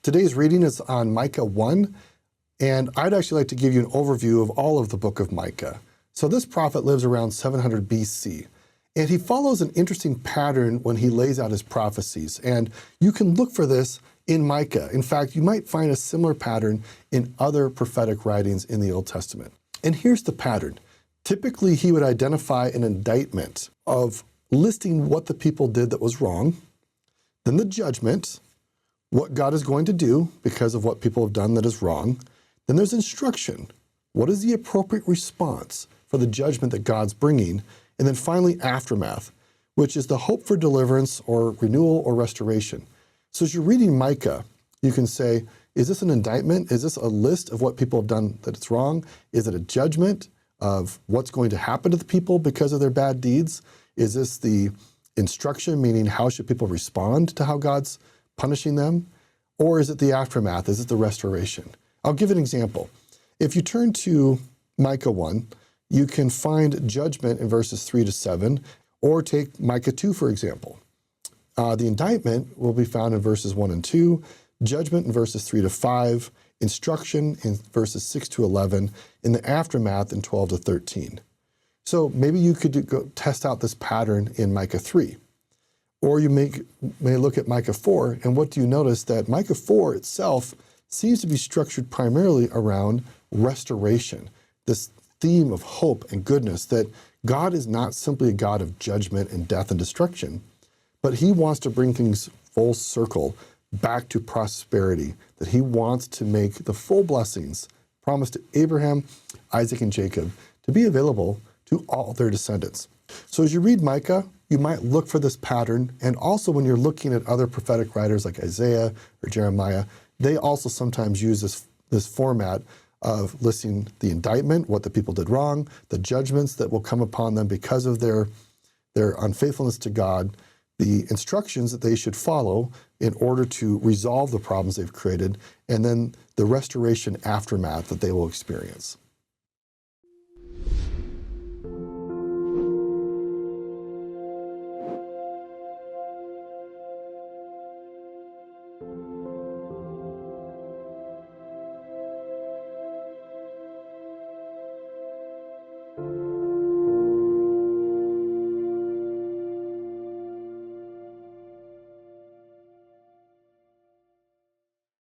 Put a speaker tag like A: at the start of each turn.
A: Today's reading is on Micah 1, and I'd actually like to give you an overview of all of the book of Micah. So this prophet lives around 700 BC, and he follows an interesting pattern when he lays out his prophecies, and you can look for this in Micah. In fact, you might find a similar pattern in other prophetic writings in the Old Testament. And here's the pattern. Typically, he would identify an indictment of listing what the people did that was wrong, then the judgment, what God is going to do because of what people have done that is wrong. Then there's instruction. What is the appropriate response for the judgment that God's bringing? And then finally, aftermath, which is the hope for deliverance or renewal or restoration. So as you're reading Micah, you can say, is this an indictment? Is this a list of what people have done that it's wrong? Is it a judgment of what's going to happen to the people because of their bad deeds? Is this the instruction, meaning how should people respond to how God's punishing them? Or is it the aftermath? Is it the restoration? I'll give an example. If you turn to Micah 1, you can find judgment in verses 3 to 7, or take Micah 2, for example. The indictment will be found in verses 1 and 2, judgment in verses 3 to 5, instruction in verses 6 to 11, in the aftermath in 12 to 13. So maybe you could go test out this pattern in Micah 3. Or you may look at Micah 4, and what do you notice? That Micah 4 itself seems to be structured primarily around restoration, this theme of hope and goodness, that God is not simply a God of judgment and death and destruction, but he wants to bring things full circle back to prosperity, that he wants to make the full blessings promised to Abraham, Isaac, and Jacob to be available to all their descendants. So as you read Micah, you might look for this pattern, and also when you're looking at other prophetic writers like Isaiah or Jeremiah, they also sometimes use this format of listing the indictment, what the people did wrong, the judgments that will come upon them because of their unfaithfulness to God, the instructions that they should follow in order to resolve the problems they've created, and then the restoration aftermath that they will experience.